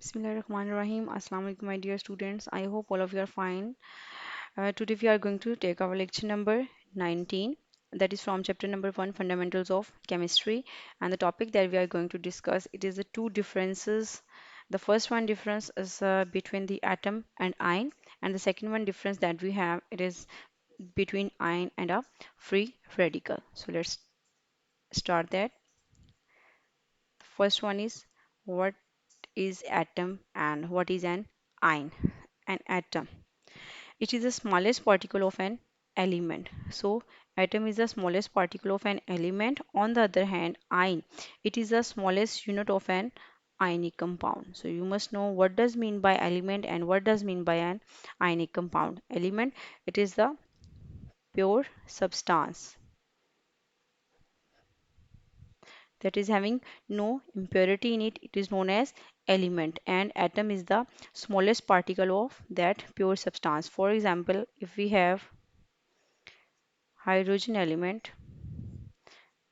Bismillahirrahmanirrahim. Assalamu alaikum, my dear students. I hope all of you are fine. Today we are going to take our lecture number 19, that is from chapter number 1, Fundamentals of Chemistry. And the topic that we are going to discuss, it is the two differences. The first one difference is between the atom and ion, and the second one difference that we have, it is between ion and a free radical. So let's start that. The first one is, what is atom and what is an ion? An atom, it is the smallest particle of an element. So atom is the smallest particle of an element. On the other hand, ion, it is the smallest unit of an ionic compound. So you must know what does mean by element and what does mean by an ionic compound. Element, it is the pure substance that is having no impurity in it. It is known as element, and atom is the smallest particle of that pure substance. For example, if we have hydrogen element,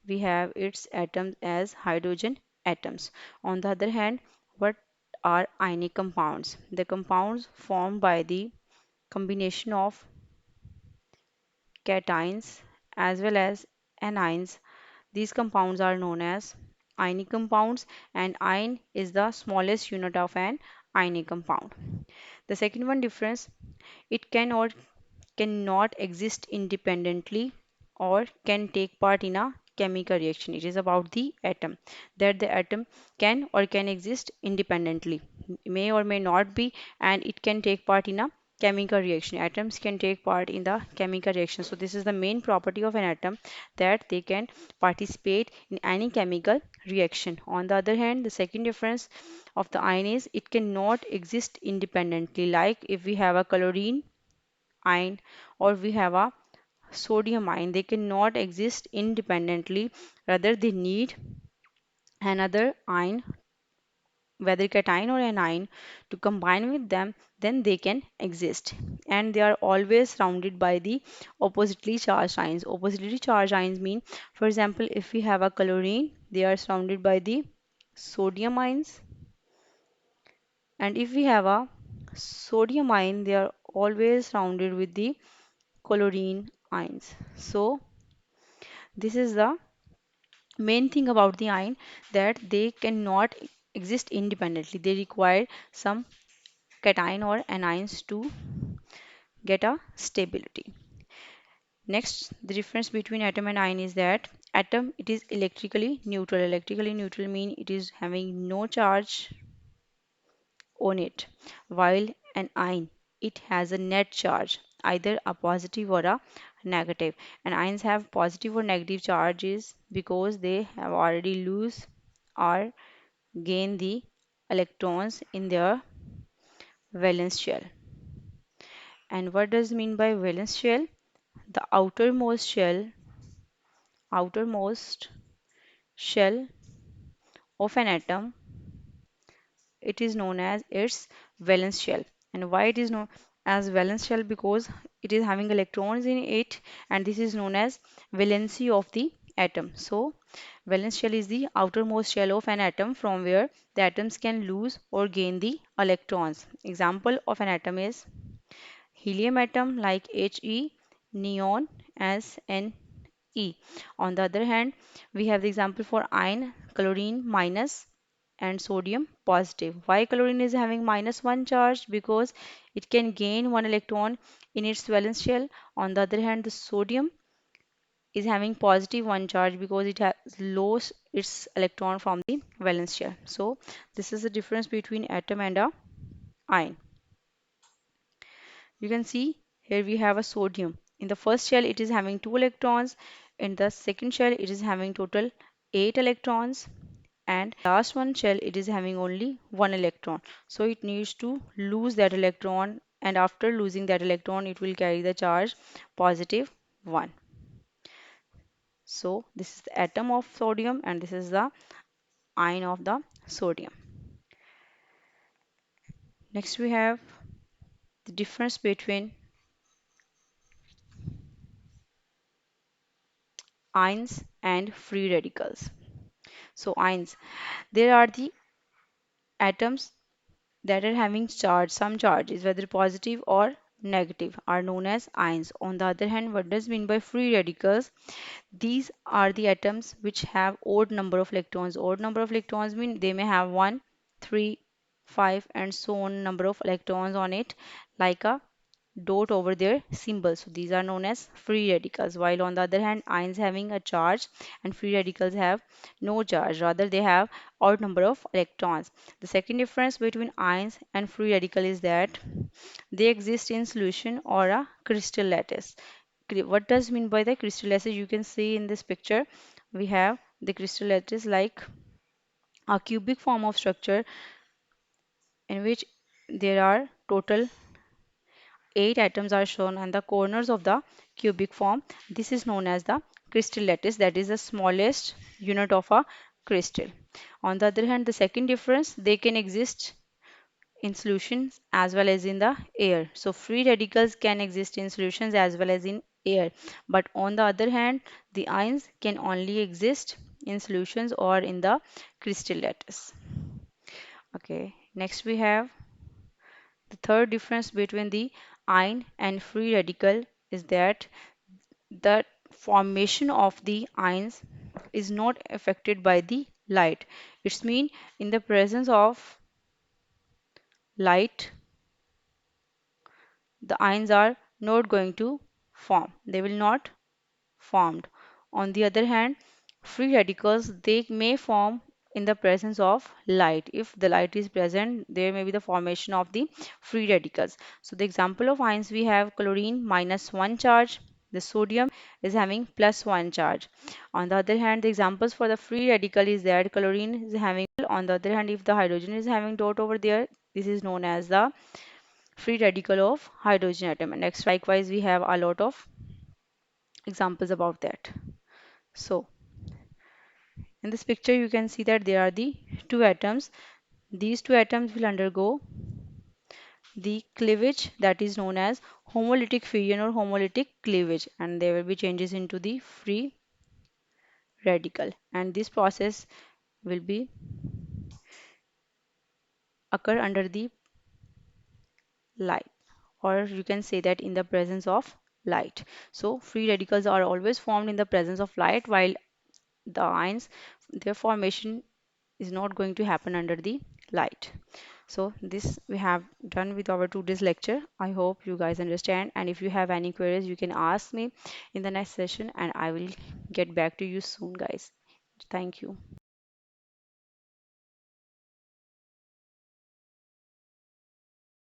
we have its atoms as hydrogen atoms. On the other hand, what are ionic compounds? The compounds formed by the combination of cations as well as anions. These compounds are known as ionic compounds, and ion is the smallest unit of an ionic compound. The second one difference, it cannot exist independently or can take part in a chemical reaction. It is about the atom, that the atom can exist independently, may or may not be, and it can take part in a chemical reaction. Atoms can take part in the chemical reaction. So this is the main property of an atom, that they can participate in any chemical reaction. On the other hand, the second difference of the ion is it cannot exist independently. Like if we have a chlorine ion or we have a sodium ion, they cannot exist independently, rather they need another ion, whether cation or anion, to combine with them, then they can exist. And they are always surrounded by the oppositely charged ions. Oppositely charged ions mean, for example, if we have a chlorine, they are surrounded by the sodium ions, and if we have a sodium ion, they are always surrounded with the chlorine ions. So this is the main thing about the ion, that they cannot exist independently. They require some cation or anions to get a stability. Next, the difference between atom and ion is that atom, it is electrically neutral. Electrically neutral mean it is having no charge on it, while an ion, it has a net charge, either a positive or a negative. And ions have positive or negative charges because they have already lose or gain the electrons in their valence shell. And what does mean by valence shell? The outermost shell of an atom, it is known as its valence shell. And why it is known as valence shell? Because it is having electrons in it, and this is known as valency of the atom. So valence shell is the outermost shell of an atom from where the atoms can lose or gain the electrons. Example of an atom is helium atom, like He, neon as Ne. On the other hand, we have the example for iron, chlorine minus and sodium positive. Why chlorine is having -1 charge? Because it can gain one electron in its valence shell. On the other hand, the sodium is having +1 charge because it has lost its electron from the valence shell. So this is the difference between atom and a ion. You can see here we have a sodium. In the first shell, it is having 2 electrons. In the second shell, it is having total 8 electrons. And last one shell, it is having only 1 electron. So it needs to lose that electron. And after losing that electron, it will carry the charge +1. So this is the atom of sodium, and this is the ion of the sodium. Next, we have the difference between ions and free radicals. So ions, there are the atoms that are having charge, some charges, whether positive or negative, are known as ions. On the other hand, what does mean by free radicals? These are the atoms which have odd number of electrons. Odd number of electrons mean they may have 1, 3, 5, and so on number of electrons on it, like a dot over their symbol. So these are known as free radicals. While on the other hand, ions having a charge and free radicals have no charge. Rather, they have odd number of electrons. The second difference between ions and free radical is that they exist in solution or a crystal lattice. What does mean by the crystal lattice? You can see in this picture, we have the crystal lattice like a cubic form of structure in which there are total 8 atoms are shown on the corners of the cubic form. This is known as the crystal lattice, that is the smallest unit of a crystal. On the other hand, the second difference, they can exist in solutions as well as in the air. So free radicals can exist in solutions as well as in air. But on the other hand, the ions can only exist in solutions or in the crystal lattice. Okay, next we have the third difference between the ion and free radical is that the formation of the ions is not affected by the light. It's mean in the presence of light, the ions are not going to form. They will not formed. On the other hand, free radicals they may form in the presence of light. If the light is present, there may be the formation of the free radicals. So the example of ions we have chlorine minus 1 charge, the sodium is having plus 1 charge. On the other hand, the examples for the free radical is that chlorine is having, on the other hand, if the hydrogen is having dot over there, this is known as the free radical of hydrogen atom. And next, likewise, we have a lot of examples about that. So in this picture, you can see that there are the two atoms. These two atoms will undergo the cleavage that is known as homolytic fusion or homolytic cleavage, and there will be changes into the free radical. And this process will be occur under the light, or you can say that in the presence of light. So free radicals are always formed in the presence of light, while the ions, their formation is not going to happen under the light. So this we have done with our today's lecture. I hope you guys understand, and if you have any queries you can ask me in the next session and I will get back to you soon, guys. Thank you.